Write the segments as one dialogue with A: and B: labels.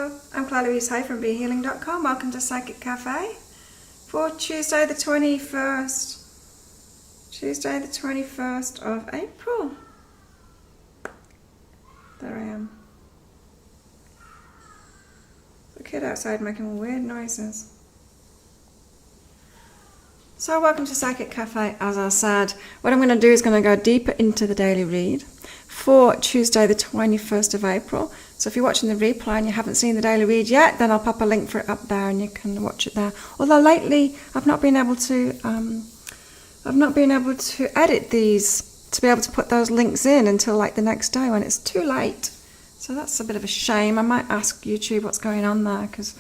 A: Hello, I'm Claire Louise Hay from BeHealing.com. Welcome to Psychic Cafe for Tuesday the 21st. Tuesday the 21st of April. There I am. The kid outside making weird noises. So welcome to Psychic Cafe. As I said, what I'm going to do is going to go deeper into the daily read for Tuesday the 21st of April. So if you're watching the replay and you haven't seen the daily read yet, then I'll pop a link for it up there and you can watch it there. Although lately I've not been able to edit these to be able to put those links in until like the next day when it's too late. So that's a bit of a shame. I might ask YouTube what's going on there, because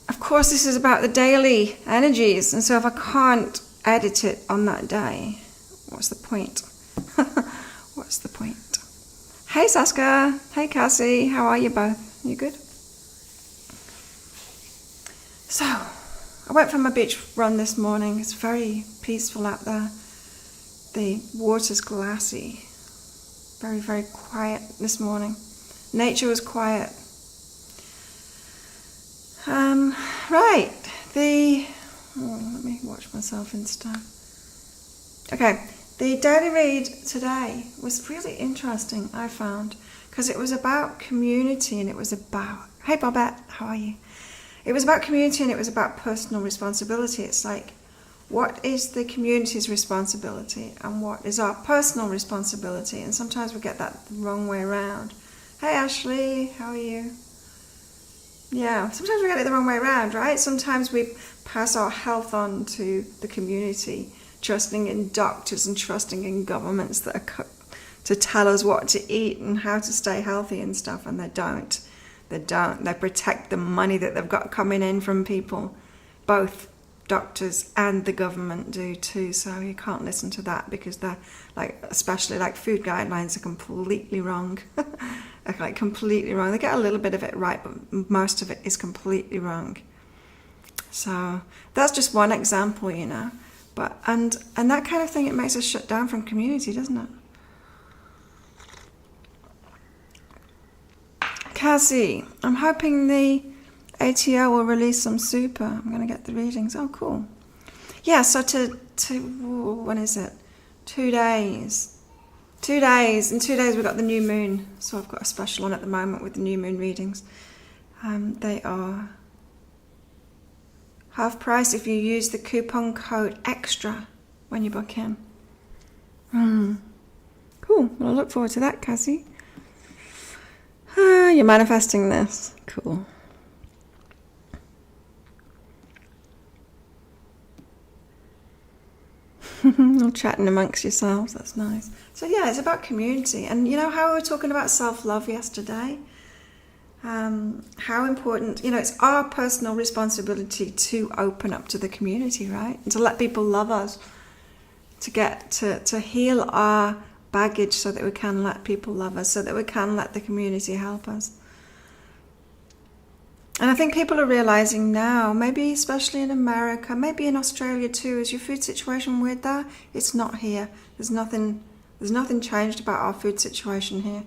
A: of course this is about the daily energies, and so if I can't edit it on that day, what's the point? What's the point? Hey Saska, hey Cassie, how are you both? You good? So, I went for my beach run this morning. It's very peaceful out there. The water's glassy. Very, very quiet this morning. Nature was quiet. Right, let me watch myself and stuff. Okay, the daily read today was really interesting, I found, because it was about community and it was about, hey Bobette, how are you? It was about community and it was about personal responsibility. It's like, what is the community's responsibility and what is our personal responsibility? And sometimes we get that the wrong way around. Hey Ashley, how are you? Yeah, sometimes we get it the wrong way around, right? Sometimes we pass our health on to the community, trusting in doctors and trusting in governments that are to tell us what to eat and how to stay healthy and stuff, and they don't. They don't. They protect the money that they've got coming in from people. Both doctors and the government do too, so you can't listen to that because they're like, especially like food guidelines are completely wrong. Like completely wrong. They get a little bit of it right, but most of it is completely wrong. So that's just one example, you know. But and that kind of thing, it makes us shut down from community, doesn't it? Cassie, I'm hoping the ATO will release some super. I'm going to get the readings. Oh, cool. Yeah, so when is it? 2 days. 2 days. In 2 days we've got the new moon. So I've got a special on at the moment with the new moon readings. They are half price if you use the coupon code EXTRA when you book in. Cool. Well, I look forward to that, Cassie. You're manifesting this. Cool. All chatting amongst yourselves, that's nice. So yeah, it's about community. And you know how we were talking about self-love yesterday? How important, you know, it's our personal responsibility to open up to the community, right? And to let people love us, to get to heal our baggage so that we can let people love us, so that we can let the community help us. And I think people are realizing now, maybe especially in America, maybe in Australia too, is your food situation weird there? It's not here. There's nothing changed about our food situation here.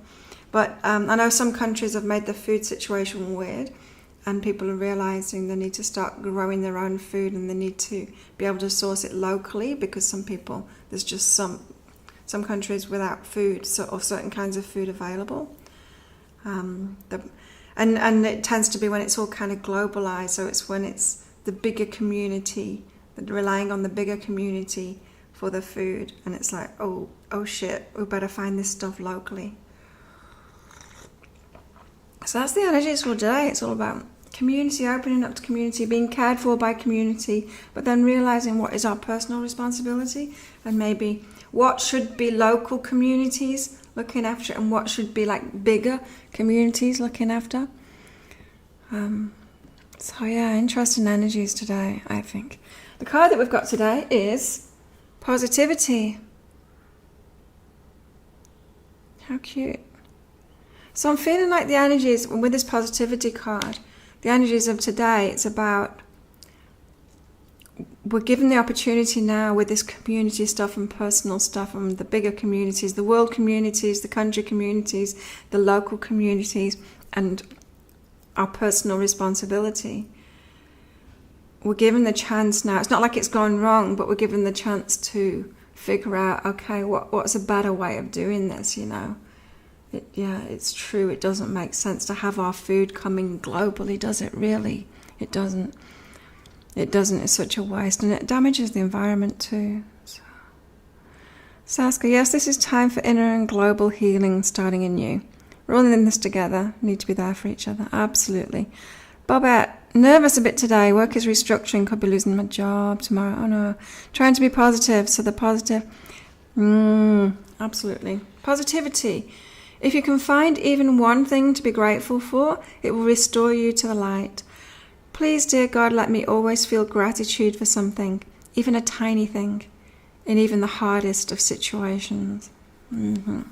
A: But I know some countries have made the food situation weird, and people are realizing they need to start growing their own food and they need to be able to source it locally, because some people, there's just some countries without food, or certain kinds of food available. And it tends to be when it's all kind of globalized, so it's when it's the bigger community, relying on the bigger community for the food, and it's like, oh shit, we better find this stuff locally. So that's the energies for today. It's all about community, opening up to community, being cared for by community, but then realizing what is our personal responsibility, and maybe what should be local communities looking after and what should be like bigger communities looking after. So yeah, interesting energies today, I think. The card that we've got today is positivity. How cute. So I'm feeling like the energies with this positivity card, the energies of today, it's about, we're given the opportunity now with this community stuff and personal stuff and the bigger communities, the world communities, the country communities, the local communities, and our personal responsibility. We're given the chance now. It's not like it's gone wrong, but we're given the chance to figure out, okay, what's a better way of doing this, you know? It's true. It doesn't make sense to have our food coming globally, does it really? It doesn't. It doesn't. It's such a waste, and it damages the environment too. So. Saskia, yes, this is time for inner and global healing, starting anew. We're all in this together. Need to be there for each other. Absolutely. Bobette, nervous a bit today. Work is restructuring. Could be losing my job tomorrow. Oh no. Trying to be positive. So the positive. Absolutely. Positivity. If you can find even one thing to be grateful for, it will restore you to the light. Please, dear God, let me always feel gratitude for something, even a tiny thing, in even the hardest of situations. There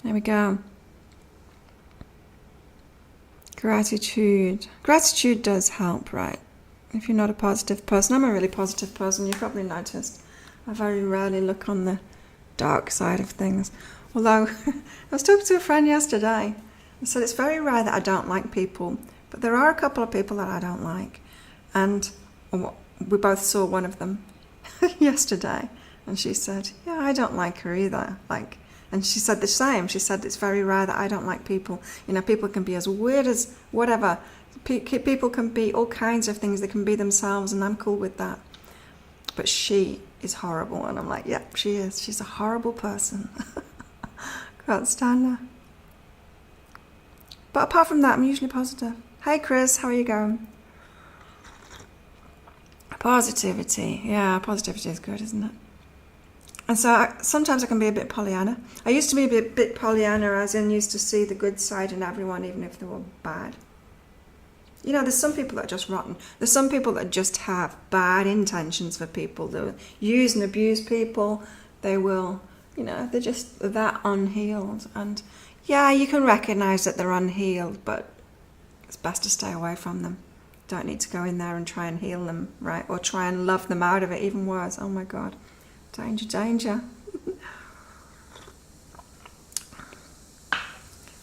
A: we go. Gratitude. Gratitude does help, right? If you're not a positive person. I'm a really positive person, you've probably noticed. I very rarely look on the dark side of things. Although, I was talking to a friend yesterday and said it's very rare that I don't like people, but there are a couple of people that I don't like. And we both saw one of them yesterday, and she said, yeah, I don't like her either. And she said the same. She said it's very rare that I don't like people. You know, people can be as weird as whatever. People can be all kinds of things. They can be themselves, and I'm cool with that. But she is horrible. And I'm like, yeah, she is. She's a horrible person. Can't stand her. But apart from that, I'm usually positive. Hey, Chris, how are you going? Positivity. Yeah, positivity is good, isn't it? And so sometimes I can be a bit Pollyanna. I used to be a bit Pollyanna, as in used to see the good side in everyone, even if they were bad. You know, there's some people that are just rotten. There's some people that just have bad intentions for people. They'll use and abuse people. They will, you know, they're just that unhealed. And yeah, you can recognize that they're unhealed, but it's best to stay away from them. Don't need to go in there and try and heal them, right? Or try and love them out of it, even worse. Oh my God. Danger, danger.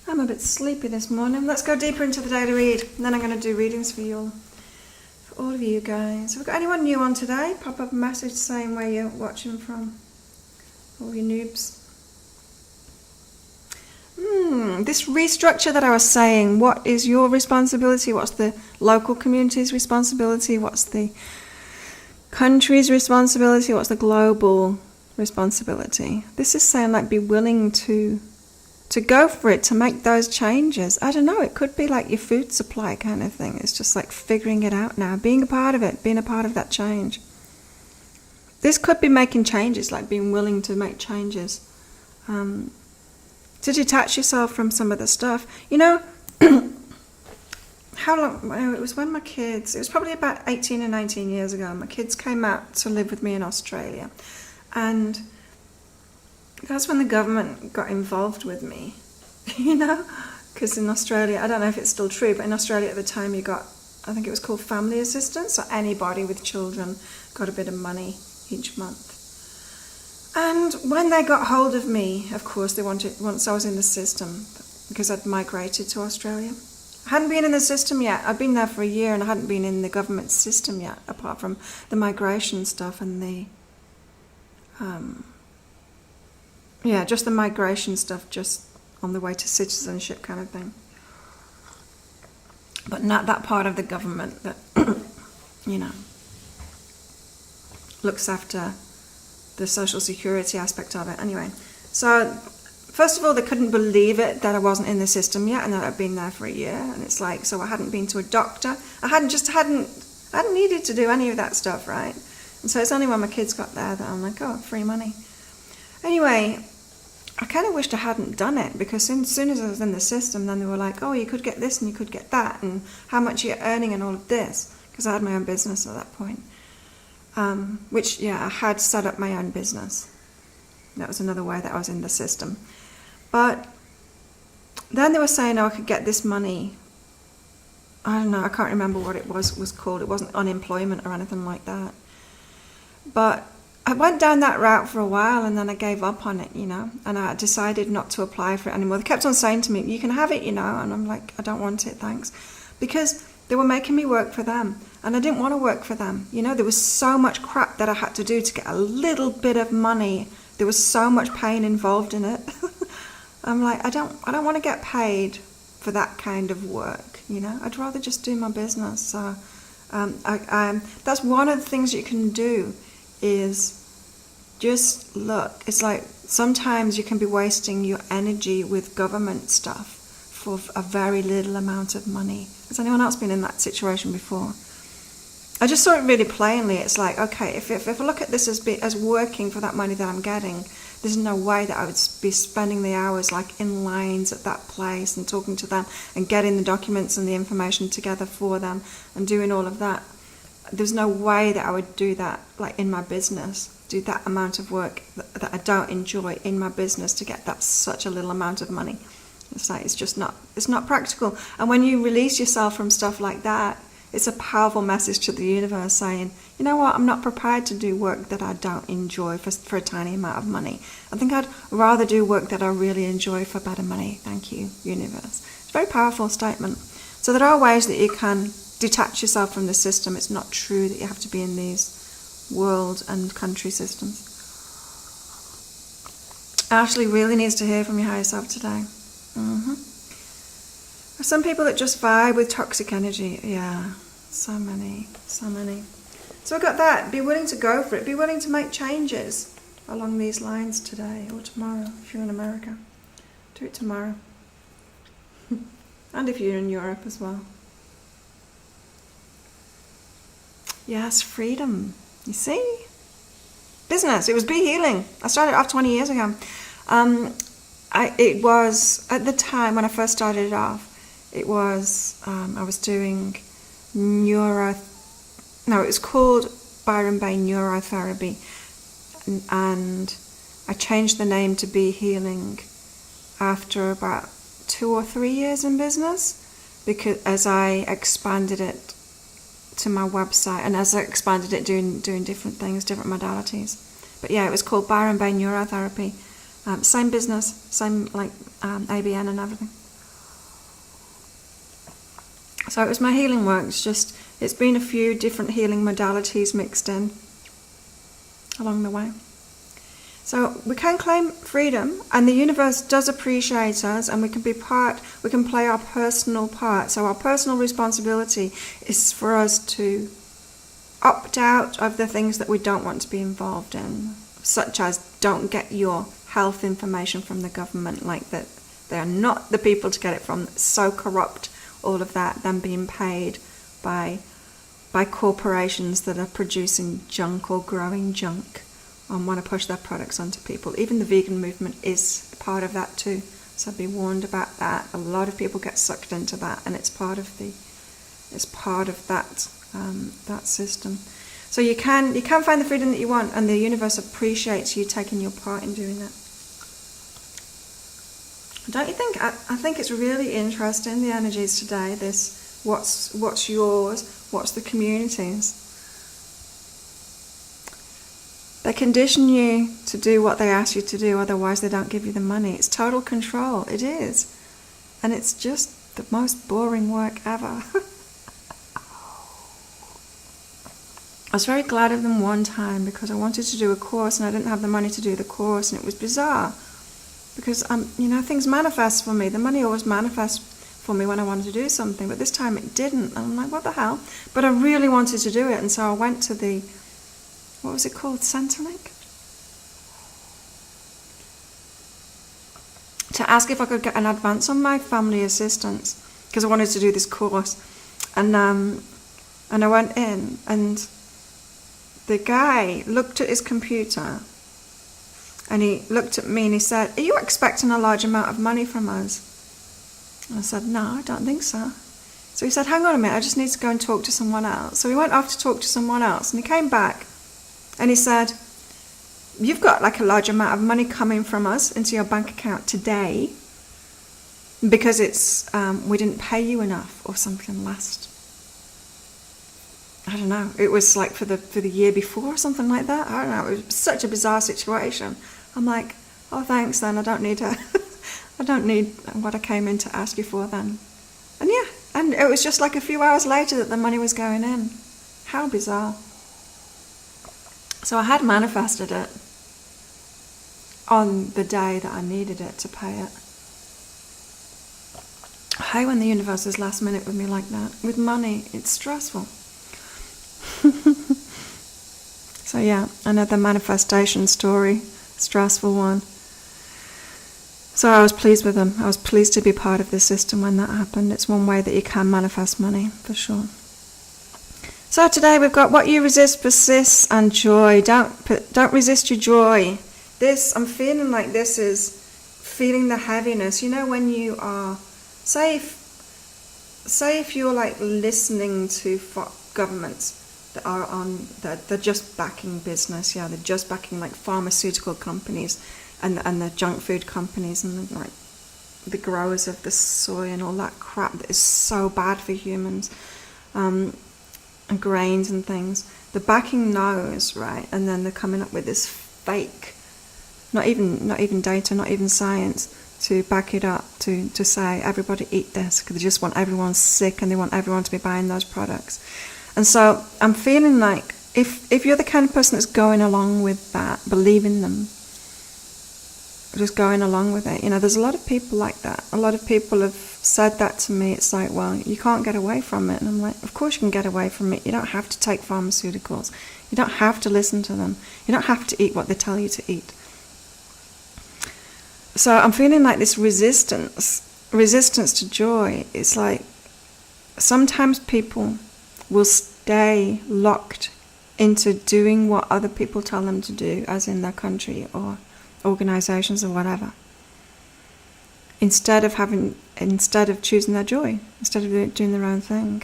A: I'm a bit sleepy this morning. Let's go deeper into the daily read, and then I'm going to do readings for you all. For all of you guys. Have we got anyone new on today? Pop up a message saying where you're watching from. All you noobs. This restructure that I was saying, what is your responsibility? What's the local community's responsibility? What's the country's responsibility? What's the global responsibility? This is saying, like, be willing to go for it, to make those changes. I don't know, it could be like your food supply kind of thing. It's just like figuring it out now, being a part of it, being a part of that change. This could be making changes, like being willing to make changes, to detach yourself from some of the stuff. You know, how long, it was when my kids, it was probably about 18 or 19 years ago, my kids came out to live with me in Australia. And that's when the government got involved with me, you know, because in Australia, I don't know if it's still true, but in Australia at the time you got, I think it was called family assistance, so anybody with children got a bit of money each month. And when they got hold of me, of course, they wanted, once I was in the system, because I'd migrated to Australia. I hadn't been in the system yet. I'd been there for a year and I hadn't been in the government system yet, apart from the migration stuff and the, just the migration stuff, just on the way to citizenship kind of thing. But not that part of the government that, you know, looks after the social security aspect of it. Anyway, so first of all, they couldn't believe it that I wasn't in the system yet and that I'd been there for a year. And it's like, so I hadn't been to a doctor. I hadn't needed to do any of that stuff, right? And so it's only when my kids got there that I'm like, oh, free money. Anyway, I kind of wished I hadn't done it, because as soon as I was in the system, then they were like, oh, you could get this and you could get that, and how much you're earning and all of this, because I had my own business at that point. Which, I had set up my own business. That was another way that I was in the system. But then they were saying, oh, I could get this money. I don't know, I can't remember what it was called. It wasn't unemployment or anything like that. But I went down that route for a while, and then I gave up on it, and I decided not to apply for it anymore. They kept on saying to me, you can have it, and I'm like, I don't want it, thanks. Because they were making me work for them, and I didn't want to work for them. There was so much crap that I had to do to get a little bit of money. There was so much pain involved in it. I'm like, I don't want to get paid for that kind of work, I'd rather just do my business. So that's one of the things you can do, is just look. It's like sometimes you can be wasting your energy with government stuff for a very little amount of money. Has anyone else been in that situation before? I just saw it really plainly. It's like, okay, if I look at this as working for that money that I'm getting, there's no way that I would be spending the hours like in lines at that place and talking to them and getting the documents and the information together for them and doing all of that. There's no way that I would do that like in my business, do that amount of work that I don't enjoy in my business to get that such a little amount of money. It's like, it's not practical. And when you release yourself from stuff like that, it's a powerful message to the universe saying, you know what, I'm not prepared to do work that I don't enjoy for a tiny amount of money. I think I'd rather do work that I really enjoy for better money. Thank you, universe. It's a very powerful statement. So there are ways that you can detach yourself from the system. It's not true that you have to be in these world and country systems. Ashley really needs to hear from your higher self today. There's some people that just vibe with toxic energy. Yeah, so many. So I got that. Be willing to go for it. Be willing to make changes along these lines today or tomorrow if you're in America. Do it tomorrow. And if you're in Europe as well. Yes, freedom. You see? Business. It was Be Healing. I started off 20 years ago. It was, at the time when I first started it off, it was, I was doing it was called Byron Bay Neurotherapy. And I changed the name to Be Healing after about 2 or 3 years in business, because as I expanded it to my website and as I expanded it doing different things, different modalities. But yeah, it was called Byron Bay Neurotherapy. Same business, same like ABN and everything. So it was my healing work. It's been a few different healing modalities mixed in along the way. So we can claim freedom, and the universe does appreciate us, and we can play our personal part. So our personal responsibility is for us to opt out of the things that we don't want to be involved in, such as don't get your health information from the government, like that they are not the people to get it from. It's so corrupt, all of that, them being paid by corporations that are producing junk or growing junk and want to push their products onto people. Even the vegan movement is part of that too. So be warned about that. A lot of people get sucked into that, and it's part of that system. So you can find the freedom that you want, and the universe appreciates you taking your part in doing that. Don't you think? I think it's really interesting, the energies today. This what's yours, what's the community's. They condition you to do what they ask you to do, otherwise they don't give you the money. It's total control. It is. And it's just the most boring work ever. I was very glad of them one time because I wanted to do a course and I didn't have the money to do the course, and it was bizarre. Because, things manifest for me. The money always manifests for me when I wanted to do something, but this time it didn't. And I'm like, what the hell? But I really wanted to do it, and so I went to the, what was it called, Centrelink? To ask if I could get an advance on my family assistance, because I wanted to do this course. And I went in, and the guy looked at his computer, and he looked at me and he said, "Are you expecting a large amount of money from us?" And I said, "No, I don't think so." So he said, "Hang on a minute, I just need to go and talk to someone else." So he went off to talk to someone else, and he came back and he said, "You've got like a large amount of money coming from us into your bank account today because it's we didn't pay you enough or something last I don't know, it was like for the year before or something like that. I don't know, it was such a bizarre situation. I'm like, oh thanks then, I don't need I don't need what I came in to ask you for then. And yeah, and it was just like a few hours later that the money was going in. How bizarre. So I had manifested it on the day that I needed it to pay it. I hate when the universe is last minute with me like that. With money, it's stressful. So yeah, another manifestation story, stressful one. So I was pleased with them. I was pleased to be part of the system when that happened. It's one way that you can manifest money, for sure. So today we've got what you resist persists, and joy. Don't resist your joy. I'm feeling like this is feeling the heaviness. You know, when you are, say if you're like listening to governments that are on, that they're just backing business, yeah, they're just backing like pharmaceutical companies and the junk food companies and like the growers of the soy and all that crap that is so bad for humans, and grains and things. They're backing those, right? And then they're coming up with this fake, not even data, not even science, to back it up, to say everybody eat this, because they just want everyone sick and they want everyone to be buying those products. And so I'm feeling like if you're the kind of person that's going along with that, believing them, just going along with it, you know, there's a lot of people like that. A lot of people have said that to me. It's like, well, you can't get away from it. And I'm like, of course you can get away from it. You don't have to take pharmaceuticals. You don't have to listen to them. You don't have to eat what they tell you to eat. So I'm feeling like this resistance to joy. It's like sometimes people will stay locked into doing what other people tell them to do, as in their country or organizations or whatever, instead of choosing their joy, instead of doing their own thing.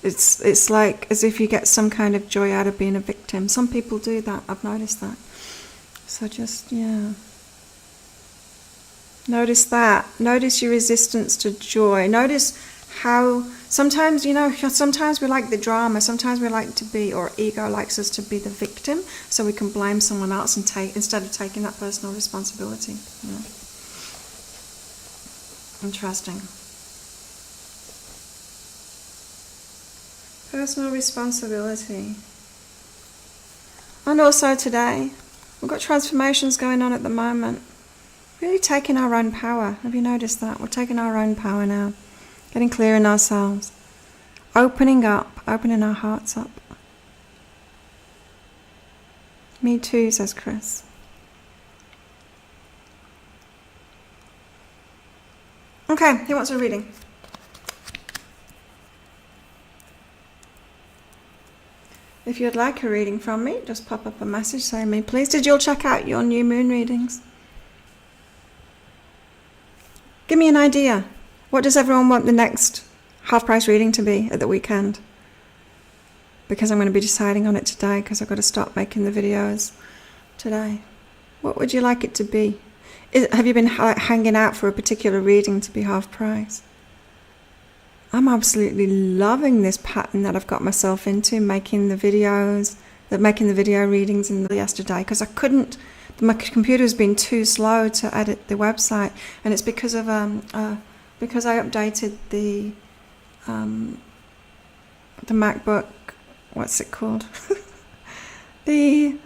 A: It's like as if you get some kind of joy out of being a victim. Some people do that. I've noticed that. So just, yeah, notice that. Notice your resistance to joy. Notice how sometimes, you know, sometimes we like the drama, sometimes we like to be, or ego likes us to be the victim, so we can blame someone else and instead of taking that personal responsibility. Yeah. Interesting. Personal responsibility. And also today, we've got transformations going on at the moment. Really taking our own power. Have you noticed that? We're taking our own power now. Getting clear in ourselves. Opening up. Opening our hearts up. Me too, says Chris. Okay, who wants a reading? If you'd like a reading from me, just pop up a message saying me, please. Did you all check out your new moon readings? Give me an idea. What does everyone want the next half-price reading to be at the weekend? Because I'm going to be deciding on it today, because I've got to stop making the videos today. What would you like it to be? Have you been hanging out for a particular reading to be half price? I'm absolutely loving this pattern that I've got myself into, making the video readings yesterday, because I couldn't. My computer has been too slow to edit the website, and it's because of because I updated the MacBook. What's it called? The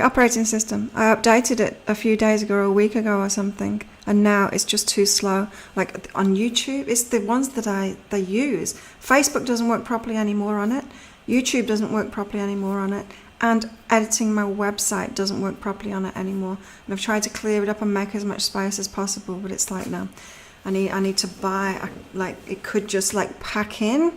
A: operating system. I updated it a few days ago or a week ago or something, and now it's just too slow. Like on YouTube, it's the ones that they use. Facebook doesn't work properly anymore on it. YouTube doesn't work properly anymore on it. And editing my website doesn't work properly on it anymore. And I've tried to clear it up and make as much space as possible, but it's like, no, I need to buy, like, it could just like pack in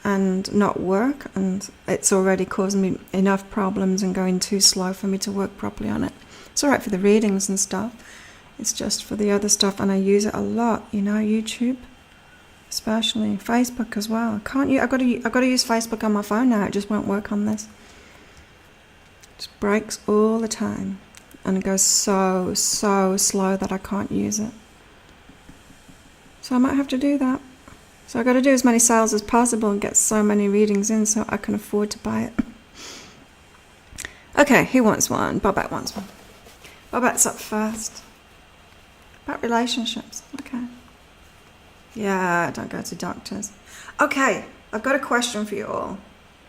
A: and not work, and it's already causing me enough problems and going too slow for me to work properly on it. It's all right for the readings and stuff. It's just for the other stuff, and I use it a lot, you know, YouTube, especially Facebook as well. I've got to use Facebook on my phone now. It just won't work on this. It just breaks all the time, and it goes so slow that I can't use it. So I might have to do that. So I've got to do as many sales as possible and get so many readings in so I can afford to buy it. Okay, who wants one? Bobette wants one. Bobette's up first. About relationships. Okay. Yeah, don't go to doctors. Okay, I've got a question for you all.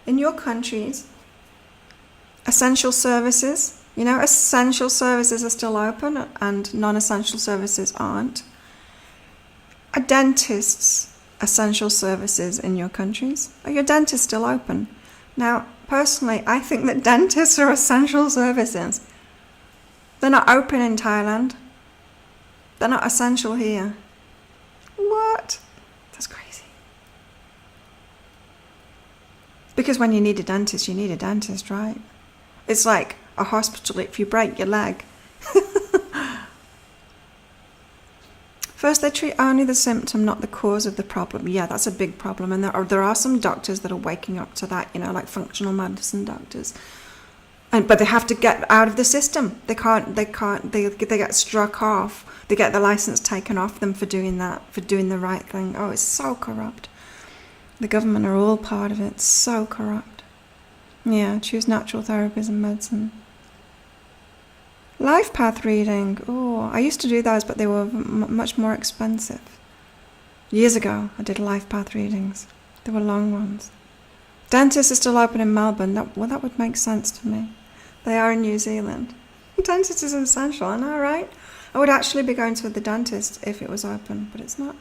A: In your countries, essential services, essential services are still open and non-essential services aren't. Are dentists essential services in your countries? Are your dentists still open? Now, personally, I think that dentists are essential services. They're not open in Thailand. They're not essential here. What? That's crazy. Because when you need a dentist, right? It's like a hospital if you break your leg. First, they treat only the symptom, not the cause of the problem. Yeah, that's a big problem. And there are some doctors that are waking up to that, like functional medicine doctors. But they have to get out of the system. They get struck off. They get the license taken off them for doing that, for doing the right thing. Oh, it's so corrupt. The government are all part of it. It's so corrupt. Yeah, choose natural therapies and medicine. Life path reading. Oh, I used to do those, but they were much more expensive. Years ago, I did life path readings. They were long ones. Dentists are still open in Melbourne. That would make sense to me. They are in New Zealand. Dentist is essential, I know, right? I would actually be going to the dentist if it was open, but it's not.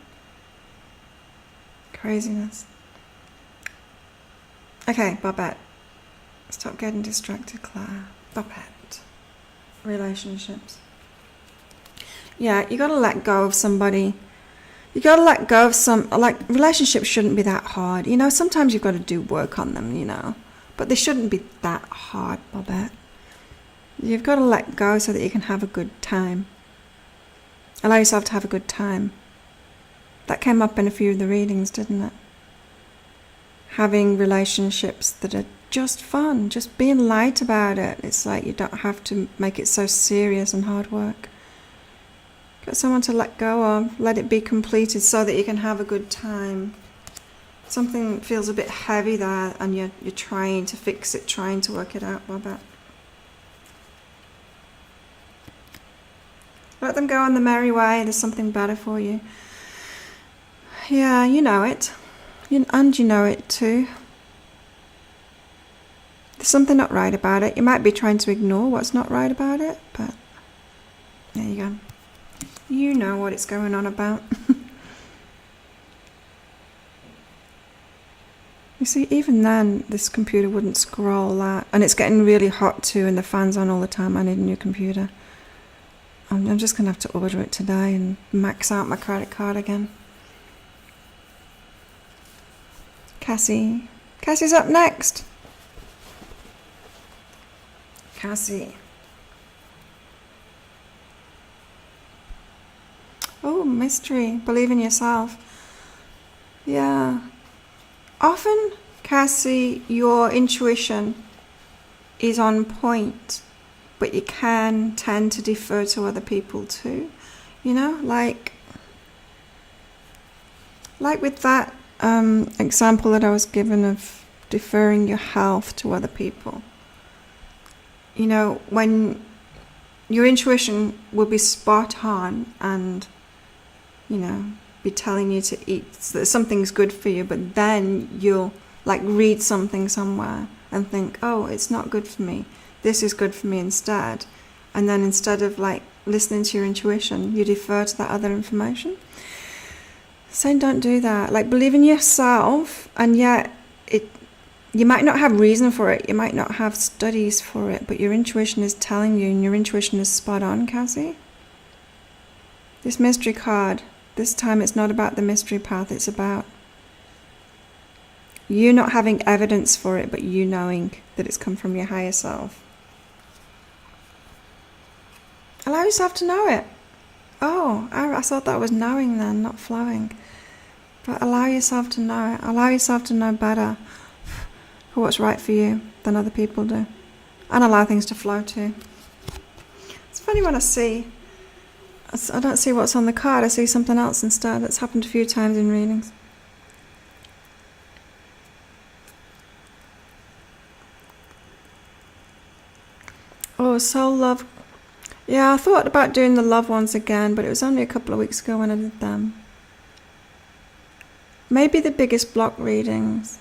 A: Craziness. Okay, Bobette. Stop getting distracted, Claire. Bobette. Relationships. Yeah, you gotta let go of somebody. You gotta let go of relationships shouldn't be that hard. Sometimes you've got to do work on them, but they shouldn't be that hard, Bobette. You've got to let go so that you can have a good time. Allow yourself to have a good time. That came up in a few of the readings, didn't it? Having relationships that are just fun, just being light about it. It's like you don't have to make it so serious and hard work. Got someone to let go of, let it be completed so that you can have a good time. Something feels a bit heavy there and you're trying to fix it, trying to work it out, Bobette. Let them go on the merry way. There's something better for you. Yeah, you know it. And you know it too. There's something not right about it. You might be trying to ignore what's not right about it, but there you go. You know what it's going on about. You see, even then, this computer wouldn't scroll that. And it's getting really hot too, and the fan's on all the time. I need a new computer. I'm just going to have to order it today and max out my credit card again. Cassie. Cassie's up next. Cassie. Oh, mystery. Believe in yourself. Yeah. Often, Cassie, your intuition is on point, but you can tend to defer to other people too. Like with that example that I was given of deferring your health to other people. When your intuition will be spot on and, be telling you to eat, that something's good for you, but then you'll read something somewhere and think, oh, it's not good for me. This is good for me instead. And then instead of listening to your intuition, you defer to that other information. Saying don't do that. Believe in yourself, and yet you might not have reason for it. You might not have studies for it, but your intuition is telling you, and your intuition is spot on, Cassie. This mystery card, this time it's not about the mystery path. It's about you not having evidence for it, but you knowing that it's come from your higher self. Allow yourself to know it. Oh, I thought that was knowing then, not flowing. But allow yourself to know it. Allow yourself to know better for what's right for you than other people do. And allow things to flow too. It's funny when I don't see what's on the card. I see something else instead. It's happened a few times in readings. was so love. Yeah, I thought about doing the love ones again, but it was only a couple of weeks ago when I did them. Maybe the biggest block readings.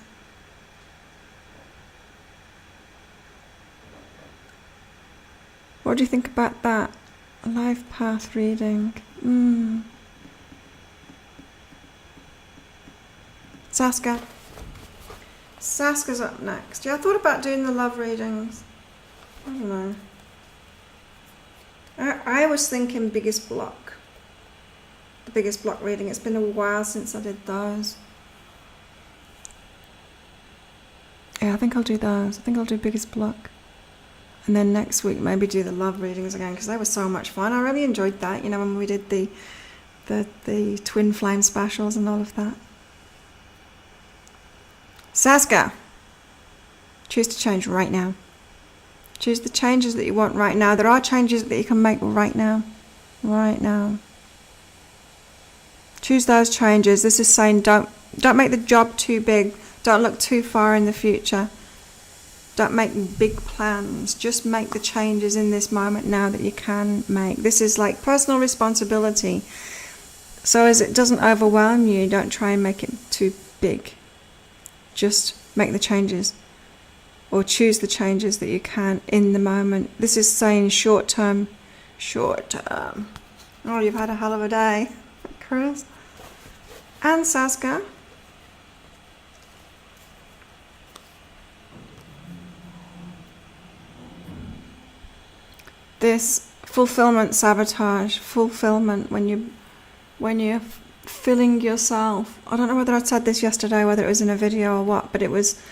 A: What do you think about that? A life path reading. Saskia. Saskia's up next. Yeah, I thought about doing the love readings. I don't know. I was thinking biggest block. The biggest block reading. It's been a while since I did those. Yeah, I think I'll do those. I think I'll do biggest block. And then next week maybe do the love readings again, because they were so much fun. I really enjoyed that, you know, when we did the twin flame specials and all of that. Saskia, choose to change right now. Choose the changes that you want right now. There are changes that you can make right now. Right now. Choose those changes. This is saying don't make the job too big. Don't look too far in the future. Don't make big plans. Just make the changes in this moment now that you can make. This is like personal responsibility. So as it doesn't overwhelm you, don't try and make it too big. Just make the changes. Or choose the changes that you can in the moment. This is saying short term. Short term. Oh, you've had a hell of a day, Chris. And Saskia. This fulfillment sabotage, fulfillment when you're filling yourself. I don't know whether I said this yesterday, whether it was in a video or what, but it was,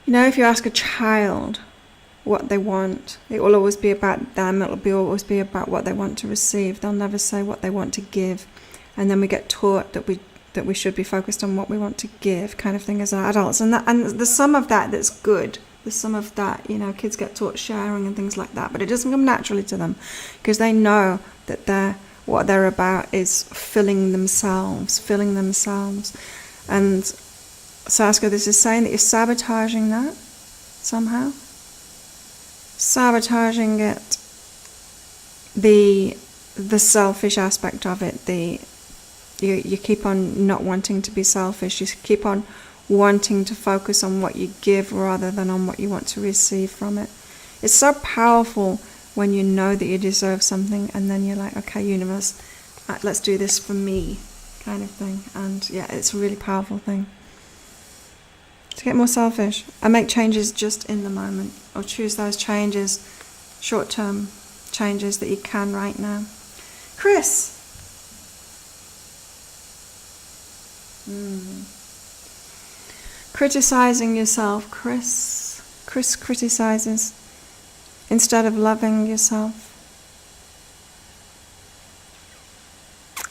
A: you know, if you ask a child what they want, it will always be about them. Always be about what they want to receive. They'll never say what they want to give. And then we get taught that we should be focused on what we want to give, kind of thing, as adults. And the sum of that's good. The sum of that, you know, kids get taught sharing and things like that, but it doesn't come naturally to them because they know that what they're about is filling themselves. And Saskia, this is saying that you're sabotaging that somehow. Sabotaging it, the selfish aspect of it. You keep on not wanting to be selfish. You keep on wanting to focus on what you give rather than on what you want to receive from it. It's so powerful when you know that you deserve something and then you're like, okay, universe, let's do this for me, kind of thing. And yeah, it's a really powerful thing. To get more selfish and make changes just in the moment, or choose those changes, short-term changes that you can right now. Chris. Criticizing yourself. Chris criticizes instead of loving yourself.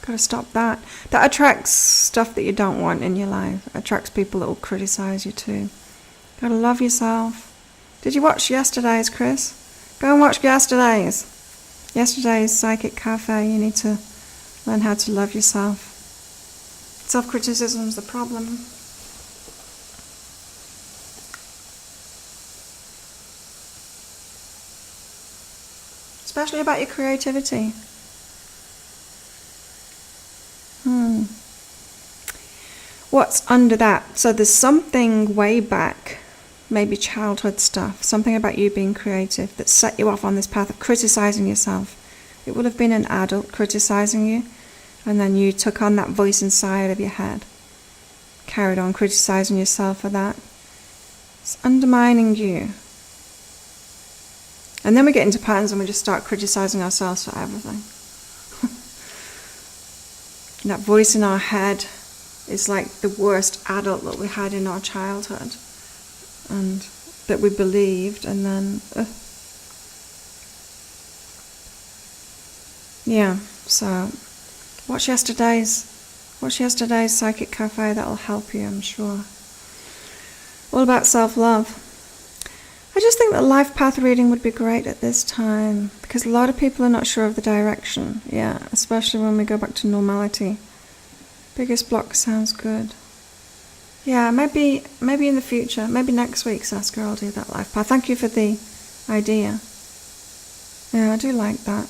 A: Gotta stop that. That attracts stuff that you don't want in your life. It attracts people that will criticize you too. Gotta love yourself. Did you watch yesterday's, Chris? Go and watch yesterday's Psychic Cafe. You need to learn how to love yourself. Self-criticism is the problem. Especially about your creativity. What's under that? So there's something way back, maybe childhood stuff, something about you being creative that set you off on this path of criticizing yourself. It would have been an adult criticizing you, and then you took on that voice inside of your head, carried on criticizing yourself for that. It's undermining you. And then we get into patterns and we just start criticizing ourselves for everything. That voice in our head is like the worst adult that we had in our childhood and that we believed, and then yeah, so watch yesterday's Psychic Cafe. That'll help you, I'm sure. All about self-love. I just think that life path reading would be great at this time because a lot of people are not sure of the direction. Yeah, especially when we go back to normality. Biggest block sounds good. Yeah, maybe in the future, maybe next week, Saskia, I'll do that life path. Thank you for the idea. Yeah, I do like that.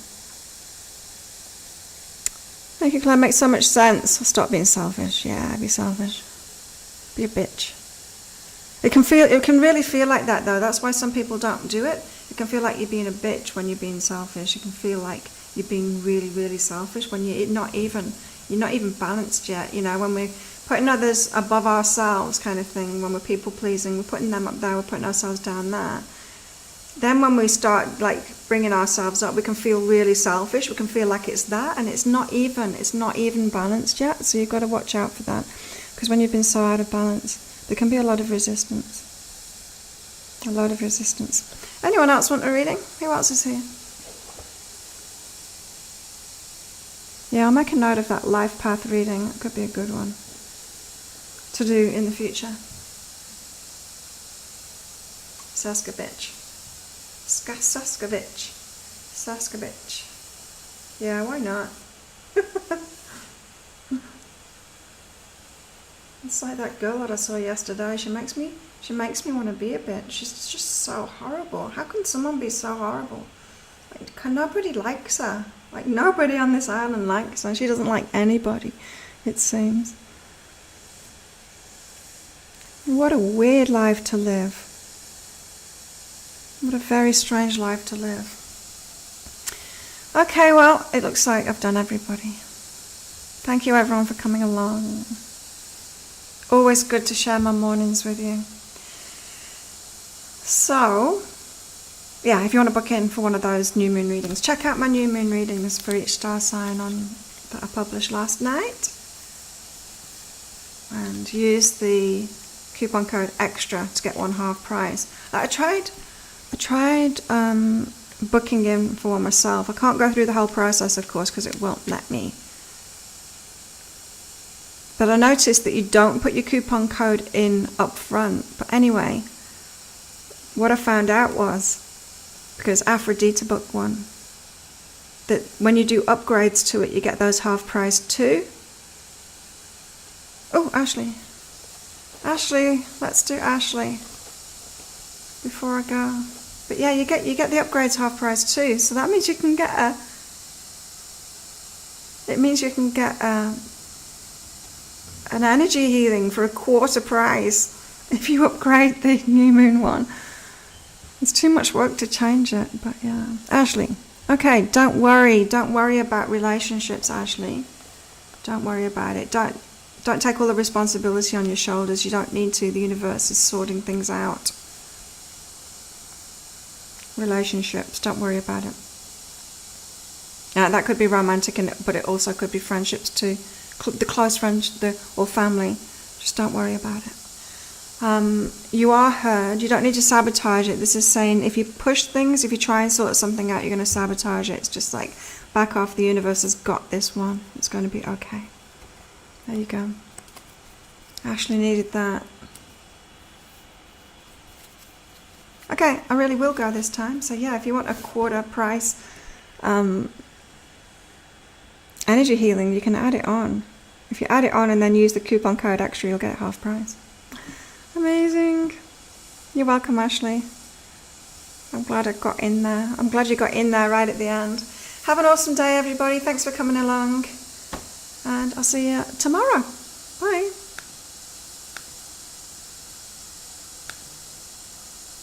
A: Thank you, Claire. Makes so much sense. I'll stop being selfish. Yeah, be selfish. Be a bitch. It can really feel like that though. That's why some people don't do it. It can feel like you're being a bitch when you're being selfish. It can feel like you're being really, really selfish when you're not even balanced yet. You know, when we're putting others above ourselves kind of thing, when we're people pleasing, we're putting them up there, we're putting ourselves down there. Then when we start like bringing ourselves up, we can feel really selfish. We can feel like it's that, and it's not even balanced yet. So you've got to watch out for that, because when you've been so out of balance, there can be a lot of resistance. A lot of resistance. Anyone else want a reading? Who else is here? Yeah, I'll make a note of that life path reading. It could be a good one to do in the future. Saskavich. Saskavich. Yeah, why not? It's like that girl that I saw yesterday. She makes me want to be a bitch. She's just so horrible. How can someone be so horrible? Like, nobody likes her. Like, nobody on this island likes her. She doesn't like anybody, it seems. What a weird life to live. What a very strange life to live. Okay, well, it looks like I've done everybody. Thank you everyone for coming along. Always good to share my mornings with you. So, yeah, if you want to book in for one of those new moon readings, check out my new moon readings for each star sign that I published last night. And use the coupon code EXTRA to get one half price. I tried booking in for one myself. I can't go through the whole process, of course, because it won't let me. But I noticed that you don't put your coupon code in up front. But anyway, what I found out was, because Aphrodite booked one, that when you do upgrades to it, you get those half price too. Oh, Ashley, let's do Ashley before I go. But yeah, you get the upgrades half price too. So that means you can get an energy healing for a quarter price if you upgrade the new moon one. It's too much work to change it, but yeah. Ashley, okay, don't worry about relationships, Ashley. Don't worry about it. Don't take all the responsibility on your shoulders. You don't need to. The universe is sorting things out. Relationships, don't worry about it. That could be romantic, but it also could be friendships too. The close friends or family. Just don't worry about it. You are heard. You don't need to sabotage it. This is saying if you push things, if you try and sort something out, you're going to sabotage it. It's just like, back off. The universe has got this one. It's going to be okay. There you go. Ashley needed that. Okay, I really will go this time. So yeah, if you want a quarter price energy healing, you can add it on. If you add it on and then use the coupon code EXTRA, you'll get it half price. Amazing. You're welcome, Ashley. I'm glad I got in there. I'm glad you got in there right at the end. Have an awesome day, everybody. Thanks for coming along. And I'll see you tomorrow. Bye.